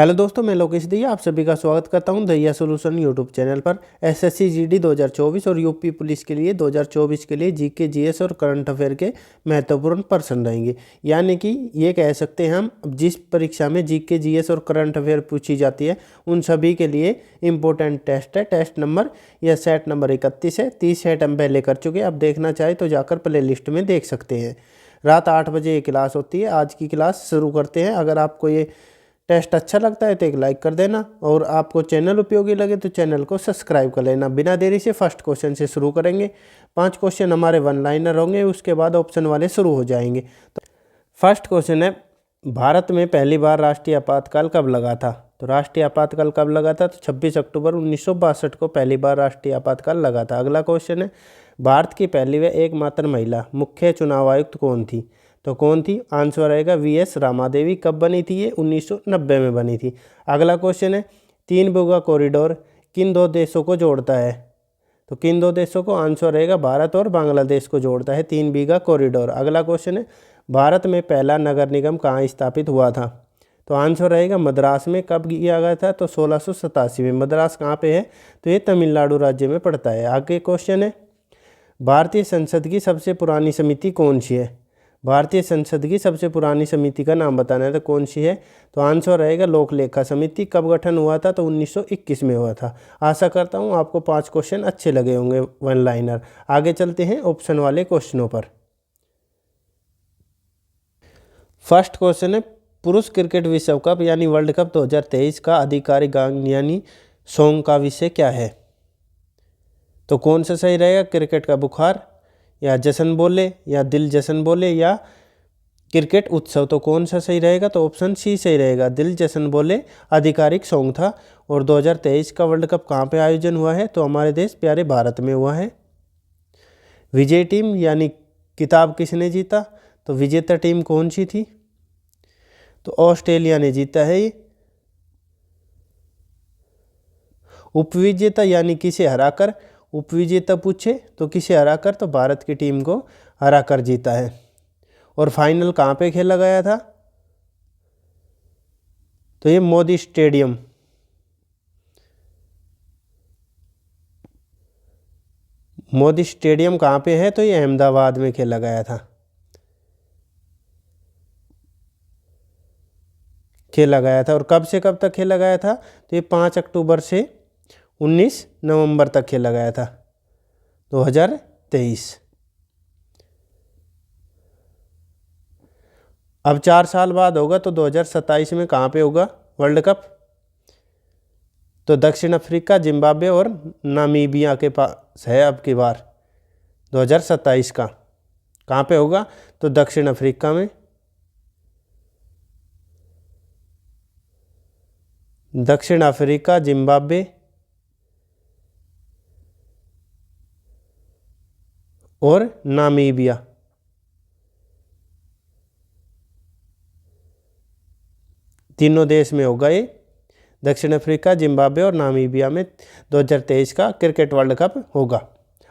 Hello दोस्तों, मैं लोकेश दैया आप सभी का स्वागत करता हूं दैया सॉल्यूशन यूट्यूब चैनल पर। एसएससी जीडी 2024 और यूपी पुलिस के लिए 2024 के लिए जीके जीएस और करंट अफेयर के महत्वपूर्ण प्रश्न रहेंगे। यानी कि ये कह सकते हैं हम जिस परीक्षा में जीके जीएस और करंट अफेयर पूछी जाती है उन सभी के लिए इम्पोर्टेंट टेस्ट है। टेस्ट नंबर या सेट नंबर 31 है। 30 सेट हम पहले कर चुके हैं। अब देखना चाहे तो जाकर प्ले लिस्ट में देख सकते हैं। रात 8 बजे ये क्लास होती है। आज की क्लास शुरू करते हैं। अगर आपको ये टेस्ट अच्छा लगता है तो एक लाइक कर देना और आपको चैनल उपयोगी लगे तो चैनल को सब्सक्राइब कर लेना। बिना देरी से फर्स्ट क्वेश्चन से शुरू करेंगे। 5 क्वेश्चन हमारे वन लाइनर होंगे, उसके बाद ऑप्शन वाले शुरू हो जाएंगे। तो फर्स्ट क्वेश्चन है, भारत में पहली बार राष्ट्रीय आपातकाल कब लगा था? तो राष्ट्रीय आपातकाल कब लगा था? तो 26 अक्टूबर 1962 को पहली बार राष्ट्रीय आपातकाल लगा था। अगला क्वेश्चन है, भारत की पहली व एकमात्र महिला मुख्य चुनाव आयुक्त कौन थी? तो कौन थी? आंसर रहेगा वीएस रामादेवी। कब बनी थी ये? 1990 में बनी थी। अगला क्वेश्चन है, 3 बीघा कॉरिडोर किन दो देशों को जोड़ता है? तो किन दो देशों को? आंसर रहेगा भारत और बांग्लादेश को जोड़ता है 3 बीघा कॉरिडोर। अगला क्वेश्चन है, भारत में पहला नगर निगम कहाँ स्थापित हुआ था? तो आंसर रहेगा मद्रास में। कब किया गया था? तो 1687 में। मद्रास कहाँ पे है? तो ये तमिलनाडु राज्य में पड़ता है। आगे क्वेश्चन है, भारतीय संसद की सबसे पुरानी समिति कौन सी है? भारतीय संसद की सबसे पुरानी समिति का नाम बताना है। तो कौन सी है? तो आंसर रहेगा लोक लेखा समिति। कब गठन हुआ था? तो 1921 में हुआ था। आशा करता हूँ आपको 5 क्वेश्चन अच्छे लगे होंगे वन लाइनर। आगे चलते हैं ऑप्शन वाले क्वेश्चनों पर। फर्स्ट क्वेश्चन है, पुरुष क्रिकेट विश्व कप यानी वर्ल्ड कप 2023 का आधिकारिक गान यानी सॉन्ग का विषय क्या है? तो कौन सा सही रहेगा? क्रिकेट का बुखार या जश्न बोले या दिल जश्न बोले या क्रिकेट उत्सव? तो कौन सा सही रहेगा? तो ऑप्शन सी सही रहेगा, दिल जश्न बोले आधिकारिक सॉन्ग था। और 2023 का वर्ल्ड कप कहाँ पे आयोजन हुआ है? तो हमारे देश प्यारे भारत में हुआ है। विजय टीम यानी किताब किसने जीता? तो विजेता टीम कौन सी थी? तो ऑस्ट्रेलिया ने जीता है ये। उपविजेता यानी किसे हराकर? उपविजेता पूछे तो किसे हराकर? तो भारत की टीम को हराकर जीता है। और फाइनल कहाँ पे खेला गया था? तो ये मोदी स्टेडियम। मोदी स्टेडियम कहाँ पे है? तो ये अहमदाबाद में खेला गया था। और कब से कब तक खेला गया था? तो ये 5 अक्टूबर से 19 नवंबर तक खेला गया था 2023। अब 4 साल बाद होगा तो 2027 में कहाँ पे होगा वर्ल्ड कप? तो दक्षिण अफ्रीका, जिम्बाब्वे और नामीबिया के पास है अब की बार 2027 का। कहाँ पे होगा? तो दक्षिण अफ्रीका में। दक्षिण अफ्रीका, जिम्बाब्वे और नामीबिया, तीनों देश में होगा ये। दक्षिण अफ्रीका, जिम्बाब्वे और नामीबिया में 2023 का क्रिकेट वर्ल्ड कप होगा।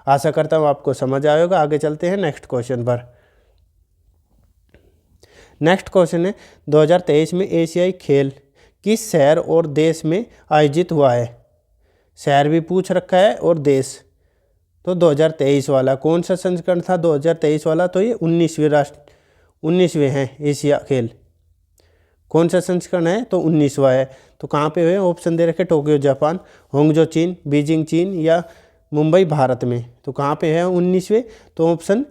आशा करता हूँ आपको समझ आया होगा। आगे चलते हैं नेक्स्ट क्वेश्चन पर। नेक्स्ट क्वेश्चन है, 2023 में एशियाई खेल किस शहर और देश में आयोजित हुआ है? शहर भी पूछ रखा है और देश। तो 2023 वाला कौन सा संस्करण था? 2023 वाला तो ये 19वें हैं एशिया खेल। कौन सा संस्करण है? तो 19वां है। तो कहाँ पे हुए? ऑप्शन दे रखे, टोक्यो जापान, होंगजो चीन, बीजिंग चीन या मुंबई भारत में। तो कहाँ पे है 19वें? तो ऑप्शन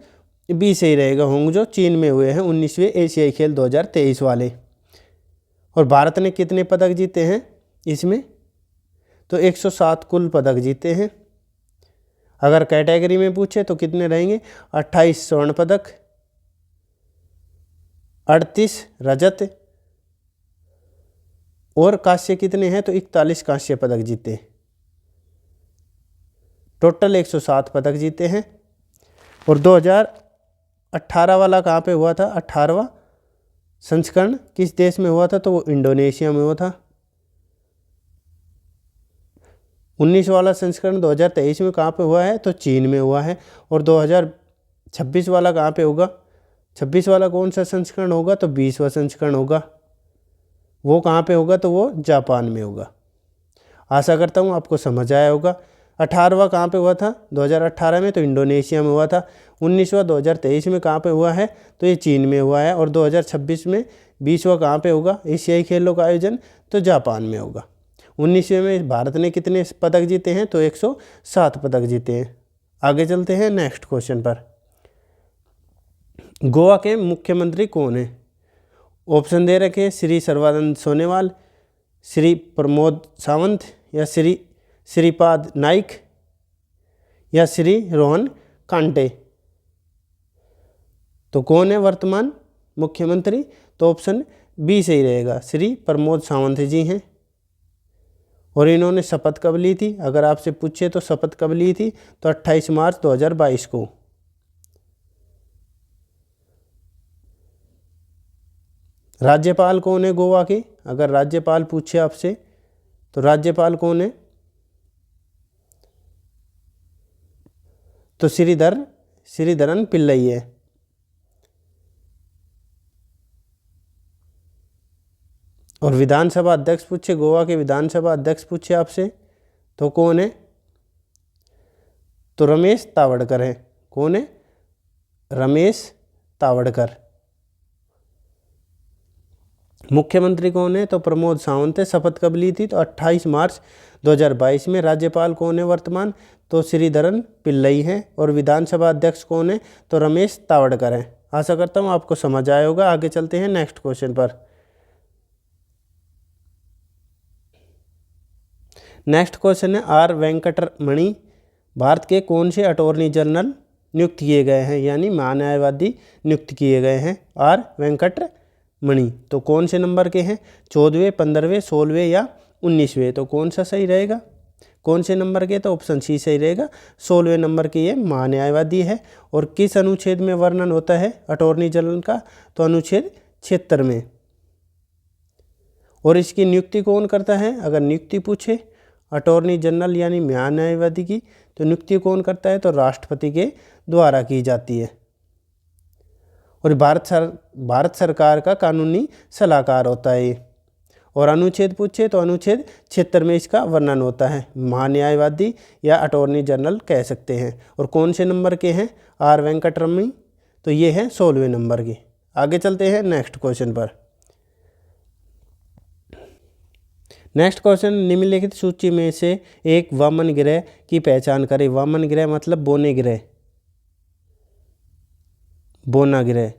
बी सही रहेगा, होंगजो चीन में हुए हैं 19वें एशियाई खेल 2023 वाले। और भारत ने कितने पदक जीते हैं इसमें? तो 107 कुल पदक जीते हैं। अगर कैटेगरी में पूछे तो कितने रहेंगे? 28 स्वर्ण पदक, 38 रजत और कांस्य कितने हैं? तो 41 कांस्य पदक जीते। टोटल 107 पदक जीते हैं। और 2018 वाला कहाँ पे हुआ था? 18वां संस्करण किस देश में हुआ था? तो वो इंडोनेशिया में हुआ था। 19 वाला संस्करण 2023 में कहाँ पे हुआ है? तो चीन में हुआ है। और 2026 वाला कहाँ पे होगा? 26 वाला कौन सा संस्करण होगा? तो 20वां संस्करण होगा। वो कहाँ पे होगा, तो वो जापान में होगा। आशा करता हूँ आपको समझ आया होगा। 18वां कहाँ पे हुआ था, 2018 में, तो इंडोनेशिया में हुआ था। 19वां 2023 में कहाँ पे हुआ है, तो ये चीन में हुआ है। और 2026 में 20वां कहाँ पे होगा, एशियाई खेलों का आयोजन, तो जापान में होगा। 19वें में भारत ने कितने पदक जीते हैं, तो 107 पदक जीते हैं। आगे चलते हैं नेक्स्ट क्वेश्चन पर। गोवा के मुख्यमंत्री कौन है? ऑप्शन दे रखे हैं, श्री सर्बानंद सोनोवाल, श्री प्रमोद सावंत, या श्री श्रीपाद नाइक, या श्री रोहन कांटे। तो कौन है वर्तमान मुख्यमंत्री, तो ऑप्शन बी सही रहेगा, श्री प्रमोद सावंत जी हैं। और इन्होंने शपथ कब ली थी, अगर आपसे पूछे तो शपथ कब ली थी, तो 28 मार्च 2022 को। राज्यपाल कौन है गोवा के, अगर राज्यपाल पूछे आपसे तो राज्यपाल कौन है, तो श्रीधरन पिल्लई है। और विधानसभा अध्यक्ष पूछे, गोवा के विधानसभा अध्यक्ष पूछे आपसे तो कौन है, तो रमेश तावड़कर है। कौन है, रमेश तावड़कर। मुख्यमंत्री कौन है, तो प्रमोद सावंत है। शपथ कब ली थी, तो 28 मार्च 2022 में। राज्यपाल कौन है वर्तमान, तो श्रीधरन पिल्लई हैं। और विधानसभा अध्यक्ष कौन है, तो रमेश तावड़कर हैं। आशा करता हूँ आपको समझ आया होगा। आगे चलते हैं नेक्स्ट क्वेश्चन पर। नेक्स्ट क्वेश्चन है, आर वेंकटरमणि भारत के कौन से अटॉर्नी जनरल नियुक्त किए गए हैं, यानी महान्यायवादी नियुक्त किए गए हैं, आर वेंकटरमणि। तो कौन से नंबर के हैं, 14वें, 15वें, 16वें या 19वें। तो कौन सा सही रहेगा, कौन से नंबर के, तो ऑप्शन सी सही रहेगा, 16वें नंबर के ये महान्यायवादी है। और किस अनुच्छेद में वर्णन होता है अटॉर्नी जनरल का, तो अनुच्छेद 76 में। और इसकी नियुक्ति कौन करता है, अगर नियुक्ति पूछे अटॉर्नी जनरल यानी महान्यायवादी की, तो नियुक्ति कौन करता है, तो राष्ट्रपति के द्वारा की जाती है। और भारत सरकार का कानूनी सलाहकार होता है ये। और अनुच्छेद पूछे तो अनुच्छेद 76 में इसका वर्णन होता है, महान्यायवादी या अटॉर्नी जनरल कह सकते हैं। और कौन से नंबर के हैं, आर वेंकटरमणि, तो ये हैं 16वें नंबर के। आगे चलते हैं नेक्स्ट क्वेश्चन पर। नेक्स्ट क्वेश्चन, निम्नलिखित सूची में से एक वामन ग्रह की पहचान करें। वामन ग्रह मतलब बोने ग्रह, बोना ग्रह,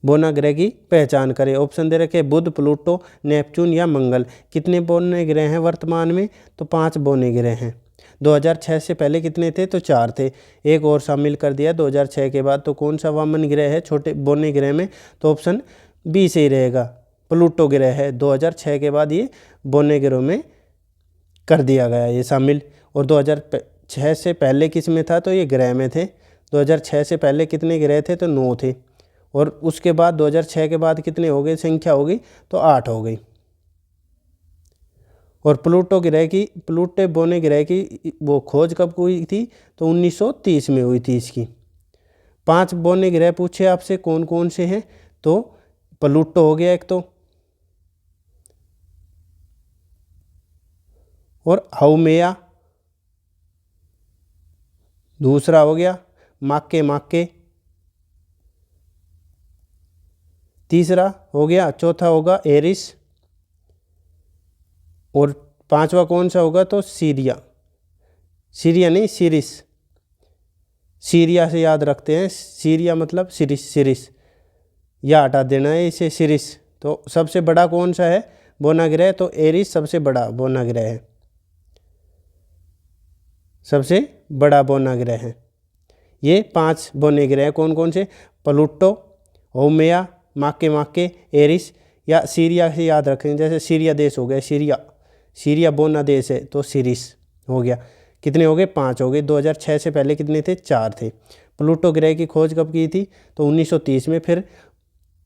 बोना ग्रह की पहचान करें। ऑप्शन दे रखे बुध, प्लूटो, नेपच्यून या मंगल। कितने बोने ग्रह हैं वर्तमान में, तो 5 बोने ग्रह हैं। 2006 से पहले कितने थे, तो 4 थे, एक और शामिल कर दिया 2006 के बाद। तो कौन सा वामन ग्रह है छोटे बोने ग्रह में, तो ऑप्शन बी सही रहेगा, प्लूटो ग्रह है। 2006 के बाद ये बोने ग्रह में कर दिया गया ये शामिल। और 2006 से पहले किस में था, तो ये ग्रह में थे। 2006 से पहले कितने ग्रह थे, तो 9 थे। और उसके बाद 2006 के बाद कितने हो गए, संख्या हो गई, तो 8 हो गई। और प्लूटो बोने ग्रह की वो खोज कब हुई थी, तो 1930 में हुई थी इसकी। 5 बोने ग्रह पूछे आपसे कौन कौन से हैं, तो प्लूटो हो गया एक, तो और हाउमेया दूसरा हो गया, माक्के तीसरा हो गया, चौथा होगा एरिस, और 5वां कौन सा होगा, तो सीरिया नहीं सीरिस, सीरिया से याद रखते हैं, सीरिया मतलब सीरिस या हटा देना है इसे, सीरिस। तो सबसे बड़ा कौन सा है बोना ग्रह, तो एरिस सबसे बड़ा बोना ग्रह है, सबसे बड़ा बोना ग्रह है। ये 5 बोने ग्रह कौन कौन से, प्लूटो, हाउमेया, माक्के, एरिस या सीरिया से याद रखें। जैसे सीरिया देश हो गया, सीरिया बोना देश है, तो सीरिस हो गया। कितने हो गए, 5 हो गए। 2006 से पहले कितने थे, 4 थे। प्लूटो ग्रह की खोज कब की थी, तो 1930 में। फिर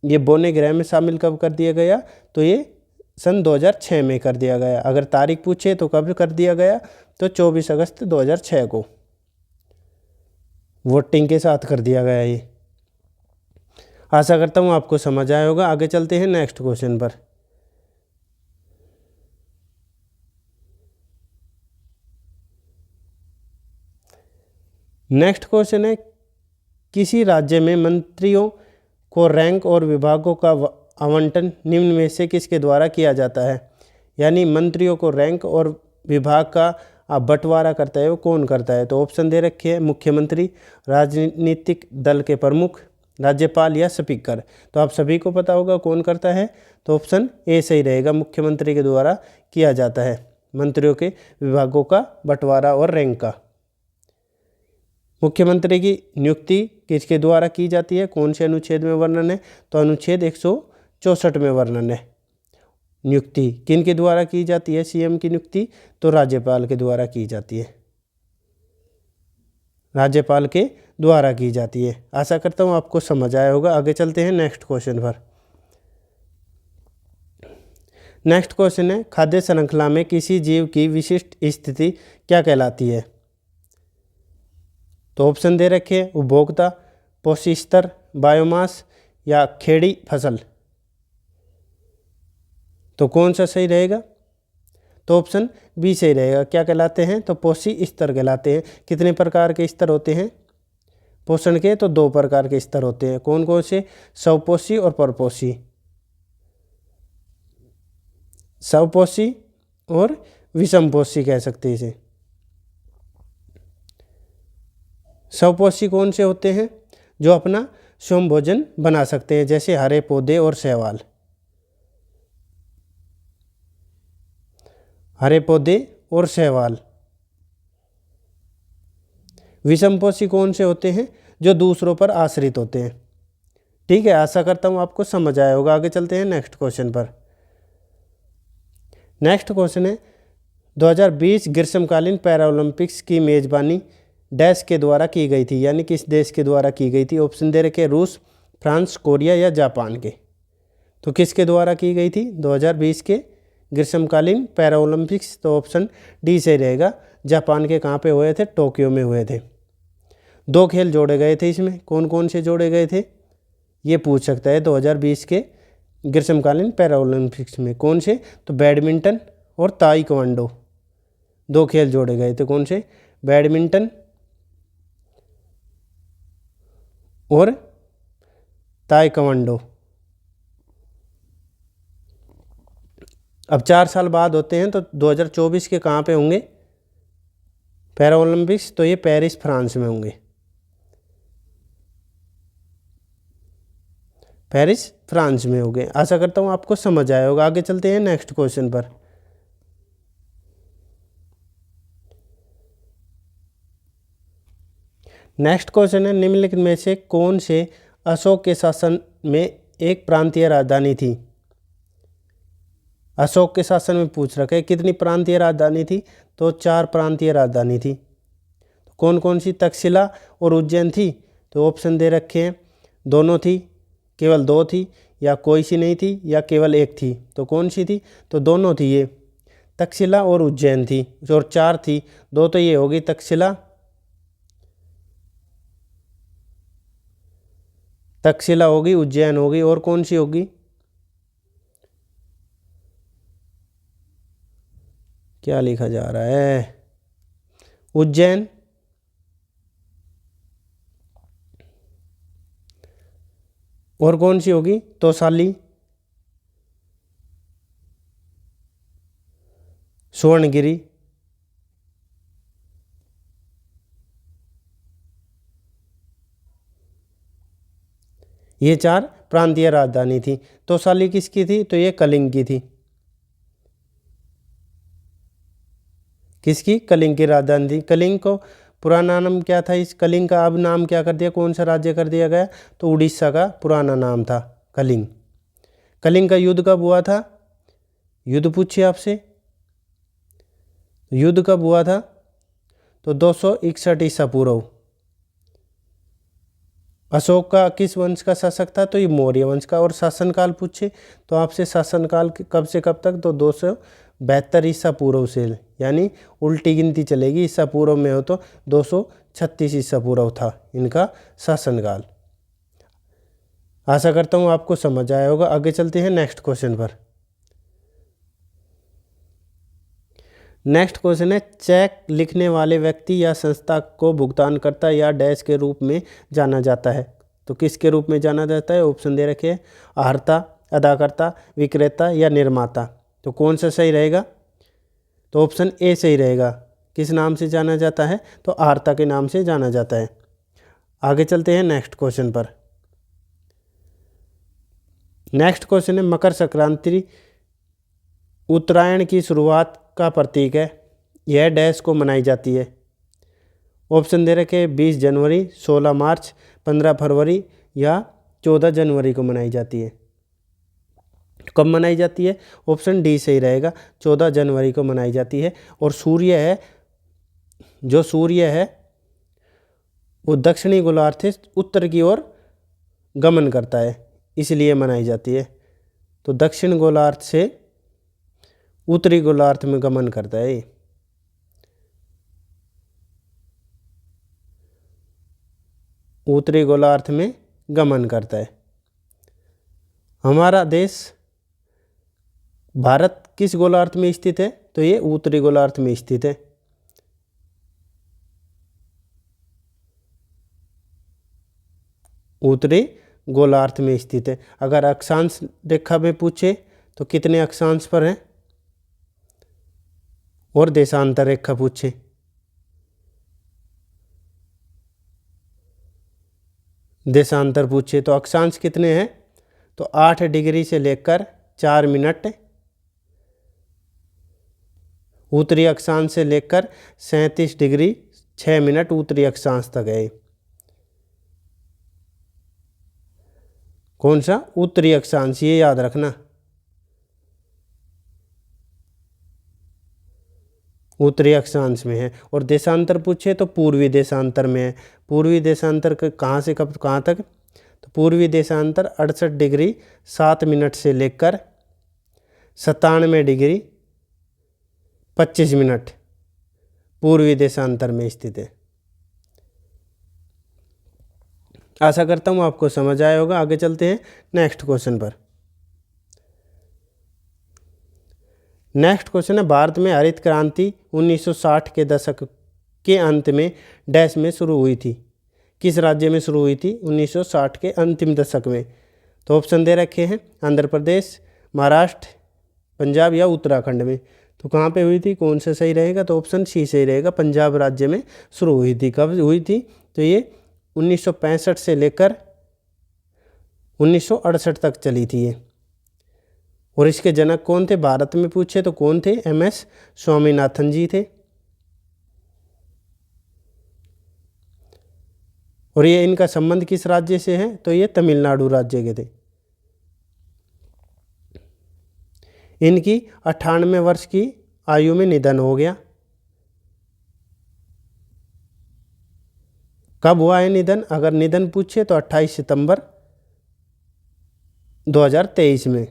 ये बोने ग्रह में शामिल कब कर दिया गया, तो ये सन 2006 में कर दिया गया। अगर तारीख पूछे तो कब कर दिया गया, तो 24 अगस्त 2006 को वोटिंग के साथ कर दिया गया ये। आशा करता हूँ आपको समझ आया होगा। आगे चलते हैं नेक्स्ट क्वेश्चन पर। नेक्स्ट क्वेश्चन है, किसी राज्य में मंत्रियों को रैंक और विभागों का आवंटन निम्न में से किसके द्वारा किया जाता है? यानी मंत्रियों को रैंक और विभाग का बंटवारा करता है वो कौन करता है? तो ऑप्शन दे रखे हैं, मुख्यमंत्री, राजनीतिक दल के प्रमुख, राज्यपाल या स्पीकर। तो आप सभी को पता होगा कौन करता है, तो ऑप्शन ए सही रहेगा, मुख्यमंत्री के द्वारा किया जाता है मंत्रियों के विभागों का बंटवारा और रैंक का। मुख्यमंत्री की नियुक्ति किसके द्वारा की जाती है, कौन से अनुच्छेद में वर्णन है? तो अनुच्छेद 164 में वर्णन है। नियुक्ति किन के द्वारा की जाती है सीएम की नियुक्ति? तो राज्यपाल के द्वारा की जाती है, राज्यपाल के द्वारा की जाती है। आशा करता हूँ आपको समझ आया होगा। आगे चलते हैं नेक्स्ट क्वेश्चन पर। नेक्स्ट क्वेश्चन है, खाद्य श्रृंखला में किसी जीव की विशिष्ट स्थिति क्या कहलाती है? तो ऑप्शन दे रखे हैं, उपभोक्ता, पोषी स्तर, बायोमास या खेड़ी फसल। तो कौन सा सही रहेगा? तो ऑप्शन बी सही रहेगा। क्या कहलाते हैं? तो पोषी स्तर कहलाते हैं। कितने प्रकार के स्तर होते हैं पोषण के? तो 2 प्रकार के स्तर होते हैं। कौन कौन से? स्वपोषी और परपोषी। स्वपोषी और विषमपोषी कह सकते हैं इसे। स्वपोषी कौन से होते हैं? जो अपना स्वयं भोजन बना सकते हैं, जैसे हरे पौधे और शैवाल। हरे पौधे और शैवाल। विषमपोषी कौन से होते हैं? जो दूसरों पर आश्रित होते हैं। ठीक है, आशा करता हूँ आपको समझ आया होगा। आगे चलते हैं नेक्स्ट क्वेश्चन पर। नेक्स्ट क्वेश्चन है, 2020 ग्रीष्मकालीन पैरालंपिक्स की मेजबानी डैश के द्वारा की गई थी, यानी किस देश के द्वारा की गई थी? ऑप्शन दे रखे, रूस, फ्रांस, कोरिया या जापान के। तो किसके द्वारा की गई थी 2020 के ग्रीष्मकालीन पैरालंपिक्स? तो ऑप्शन डी सही रहेगा, जापान के। कहाँ पे हुए थे? टोक्यो में हुए थे। 2 खेल जोड़े गए थे इसमें। कौन कौन से जोड़े गए थे ये पूछ सकता है 2020 के ग्रीष्मकालीन पैरालंपिक्स में। कौन से? तो बैडमिंटन और ताइक्वांडो। 2 खेल जोड़े गए थे। कौन से? बैडमिंटन और ताइक्वांडो। अब 4 साल बाद होते हैं, तो 2024 के कहाँ पे होंगे पैरालंपिक्स? तो ये पेरिस, फ्रांस में होंगे। पेरिस, फ्रांस में होंगे। आशा करता हूँ आपको समझ आया होगा। आगे चलते हैं नेक्स्ट क्वेश्चन पर। नेक्स्ट क्वेश्चन है, निम्नलिखित में से कौन से अशोक के शासन में एक प्रांतीय राजधानी थी? अशोक के शासन में पूछ रखा है कितनी प्रांतीय राजधानी थी? तो 4 प्रांतीय राजधानी थी। कौन कौन सी? तक्षशिला और उज्जैन थी। तो ऑप्शन दे रखे हैं, दोनों थी, केवल 2 थी, या कोई सी नहीं थी, या केवल 1 थी। तो कौन सी थी? तो दोनों थी, ये तक्षशिला और उज्जैन थी। और 4 थी, 2 तो ये होगी तक्षशिला, तक्षशिला होगी, उज्जैन होगी, और कौन सी होगी? क्या लिखा जा रहा है? उज्जैन। और कौन सी होगी? तोसाली, स्वर्णगिरी। ये 4 प्रांतीय राजधानी थी। तोसाली किसकी थी? तो ये कलिंग की थी। किसकी? कलिंग की राजधानी थी। कलिंग को पुराना नाम क्या था? इस कलिंग का अब नाम क्या कर दिया? कौन सा राज्य कर दिया गया? तो उड़ीसा का पुराना नाम था कलिंग। कलिंग का युद्ध कब हुआ था? युद्ध पूछिए आपसे, युद्ध कब हुआ था? तो 261 ईसा पूर्व। अशोक का किस वंश का शासक था? तो ये मौर्य वंश का। और शासनकाल पूछे तो आपसे शासनकाल कब से कब तक? तो 272 ईसा पूर्व से, यानी उल्टी गिनती चलेगी। ईसा पूर्व में हो तो 236 ईसा पूर्व था इनका शासनकाल। आशा करता हूँ आपको समझ आया होगा। आगे चलते हैं नेक्स्ट क्वेश्चन पर। नेक्स्ट क्वेश्चन है, चेक लिखने वाले व्यक्ति या संस्था को भुगतानकर्ता या डैश के रूप में जाना जाता है। तो किसके रूप में जाना जाता है? ऑप्शन दे रखे हैं, आहर्ता, अदाकर्ता, विक्रेता या निर्माता। तो कौन सा सही रहेगा? तो ऑप्शन ए सही रहेगा। किस नाम से जाना जाता है? तो आहर्ता के नाम से जाना जाता है। आगे चलते हैं नेक्स्ट क्वेश्चन पर। नेक्स्ट क्वेश्चन है, मकर संक्रांति उत्तरायण की शुरुआत का प्रतीक है, यह डैश को मनाई जाती है। ऑप्शन दे रखे 20 जनवरी, 16 मार्च, 15 फरवरी या 14 जनवरी को मनाई जाती है। कब मनाई जाती है? ऑप्शन डी सही रहेगा, 14 जनवरी को मनाई जाती है। और सूर्य है, जो सूर्य है वो दक्षिणी गोलार्ध से उत्तर की ओर गमन करता है, इसलिए मनाई जाती है। तो दक्षिण गोलार्ध से उत्तरी गोलार्ध में गमन करता है। उत्तरी गोलार्ध में गमन करता है। हमारा देश भारत किस गोलार्ध में स्थित है? तो ये उत्तरी गोलार्ध में स्थित है। उत्तरी गोलार्ध में स्थित है। अगर अक्षांश रेखा में पूछे तो कितने अक्षांश पर है, और देशांतर रेखा पूछे देशांतर पूछे तो अक्षांश कितने हैं? तो 8 डिग्री से लेकर 4 मिनट, उत्तरी अक्षांश से लेकर 37 डिग्री 6 मिनट उत्तरी अक्षांश तक है। कौन सा? उत्तरी अक्षांश, ये याद रखना। उत्तरी अक्षांश में है। और देशांतर पूछे तो पूर्वी देशांतर में है। पूर्वी देशांतर कहाँ से कब कहाँ तक? तो पूर्वी देशांतर 68 डिग्री 7 मिनट से लेकर 97 डिग्री 25 मिनट पूर्वी देशांतर में स्थित है। आशा करता हूँ आपको समझ आया होगा। आगे चलते हैं नेक्स्ट क्वेश्चन पर। नेक्स्ट क्वेश्चन है, भारत में हरित क्रांति 1960 के दशक के अंत में डैश में शुरू हुई थी। किस राज्य में शुरू हुई थी 1960 के अंतिम दशक में? तो ऑप्शन दे रखे हैं, आंध्र प्रदेश, महाराष्ट्र, पंजाब या उत्तराखंड में। तो कहाँ पे हुई थी? कौन सा सही रहेगा? तो ऑप्शन सी सही रहेगा, पंजाब राज्य में शुरू हुई थी। कब हुई थी? तो ये 1965 से लेकर 1968 तक चली थी ये। और इसके जनक कौन थे? भारत में पूछे तो कौन थे? MS स्वामीनाथन जी थे। और ये इनका संबंध किस राज्य से है? तो ये तमिलनाडु राज्य के थे। इनकी 98 वर्ष की आयु में निधन हो गया। कब हुआ है निधन? अगर निधन पूछे तो 28 सितंबर 2023 में।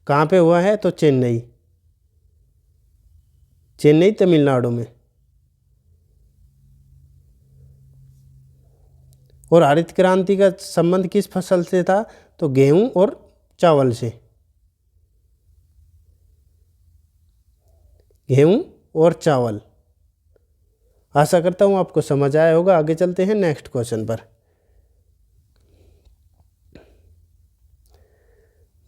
कहाँ पे हुआ है? तो चेन्नई तमिलनाडु में। और हरित क्रांति का संबंध किस फसल से था? तो गेहूं और चावल से। गेहूं और चावल। आशा करता हूं आपको समझ आया होगा। आगे चलते हैं नेक्स्ट क्वेश्चन पर।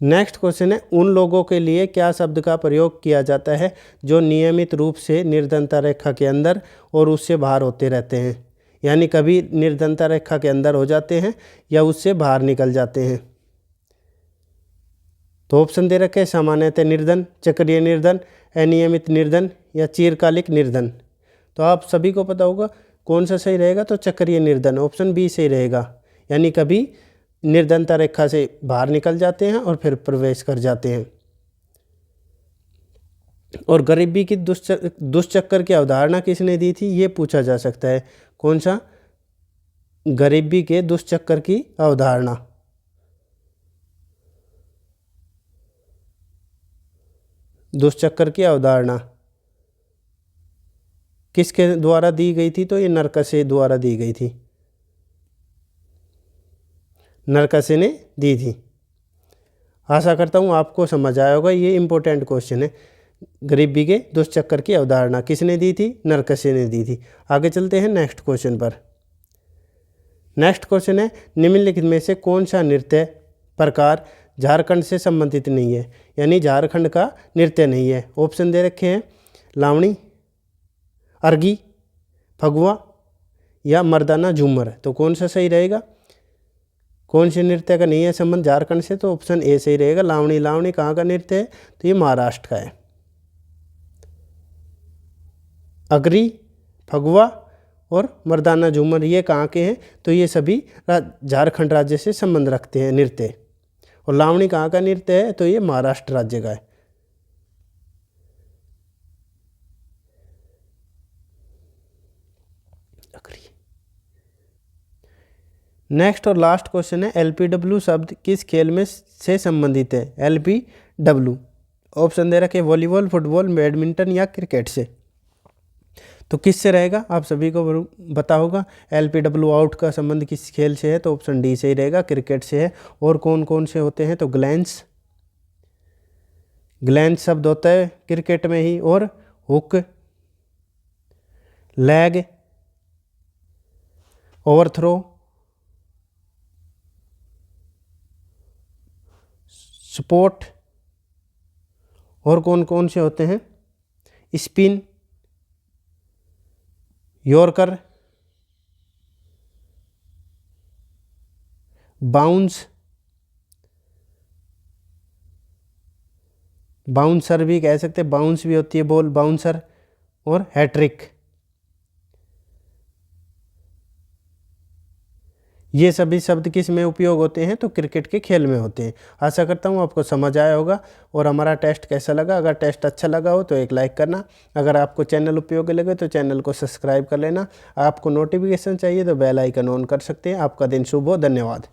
नेक्स्ट क्वेश्चन है, उन लोगों के लिए क्या शब्द का प्रयोग किया जाता है जो नियमित रूप से निर्धनता रेखा के अंदर और उससे बाहर होते रहते हैं? यानी कभी निर्धनता रेखा के अंदर हो जाते हैं या उससे बाहर निकल जाते हैं। तो ऑप्शन दे रखे, सामान्यतः निर्धन, चक्रीय निर्धन, अनियमित निर्धन या चिरकालिक निर्धन। तो आप सभी को पता होगा कौन सा सही रहेगा? तो चक्रीय निर्धन, ऑप्शन बी सही रहेगा। यानी कभी निर्धनता रेखा से बाहर निकल जाते हैं और फिर प्रवेश कर जाते हैं। और गरीबी की दुष्चक्र की अवधारणा किसने दी थी? ये पूछा जा सकता है। कौन सा? गरीबी के दुष्चक्र की अवधारणा। दुष्चक्र की अवधारणा किसके द्वारा दी गई थी? तो ये नरकसे द्वारा दी गई थी। नरकसे ने दी थी। आशा करता हूँ आपको समझ आया होगा। ये इम्पोर्टेंट क्वेश्चन है। गरीबी के दुष्चक्र की अवधारणा किसने दी थी? नरकसे ने दी थी। आगे चलते हैं नेक्स्ट क्वेश्चन पर। नेक्स्ट क्वेश्चन है, निम्नलिखित में से कौन सा नृत्य प्रकार झारखंड से संबंधित नहीं है, यानी झारखंड का नृत्य नहीं है। ऑप्शन दे रखे हैं, लावणी, अर्गी, फगुआ या मर्दाना झूमर। तो कौन सा सही रहेगा? कौन से नृत्य का नहीं है संबंध झारखंड से? तो ऑप्शन ए सही रहेगा, लावणी। लावणी कहाँ का नृत्य है? तो ये महाराष्ट्र का है। अगरी, फगुआ और मर्दाना झूमर ये कहाँ के हैं? तो ये सभी झारखंड राज्य से संबंध रखते हैं नृत्य। और लावणी कहाँ का नृत्य है? तो ये महाराष्ट्र राज्य का है। नेक्स्ट और लास्ट क्वेश्चन है, एलपीडब्ल्यू शब्द किस खेल में से संबंधित है? एलपीडब्ल्यू ऑप्शन दे रखे, वॉलीबॉल, फुटबॉल, बैडमिंटन या क्रिकेट से। तो किससे रहेगा? आप सभी को पता होगा एलपीडब्ल्यू आउट का संबंध किस खेल से है? तो ऑप्शन डी से ही रहेगा, क्रिकेट से है। और कौन कौन से होते हैं? तो ग्लैंस, ग्लैंस शब्द होता है क्रिकेट में ही, और हुक, लेग, ओवरथ्रो, स्पोर्ट, और कौन कौन से होते हैं? स्पिन, यॉर्कर, बाउंस, बाउंसर भी कह सकते हैं, बाउंस भी होती है बॉल, बाउंसर, और हैट्रिक। ये सभी शब्द किस में उपयोग होते हैं? तो क्रिकेट के खेल में होते हैं। आशा करता हूँ आपको समझ आया होगा। और हमारा टेस्ट कैसा लगा? अगर टेस्ट अच्छा लगा हो तो एक लाइक करना। अगर आपको चैनल उपयोगी लगे तो चैनल को सब्सक्राइब कर लेना। आपको नोटिफिकेशन चाहिए तो बेल आइकन ऑन कर सकते हैं। आपका दिन शुभ हो। धन्यवाद।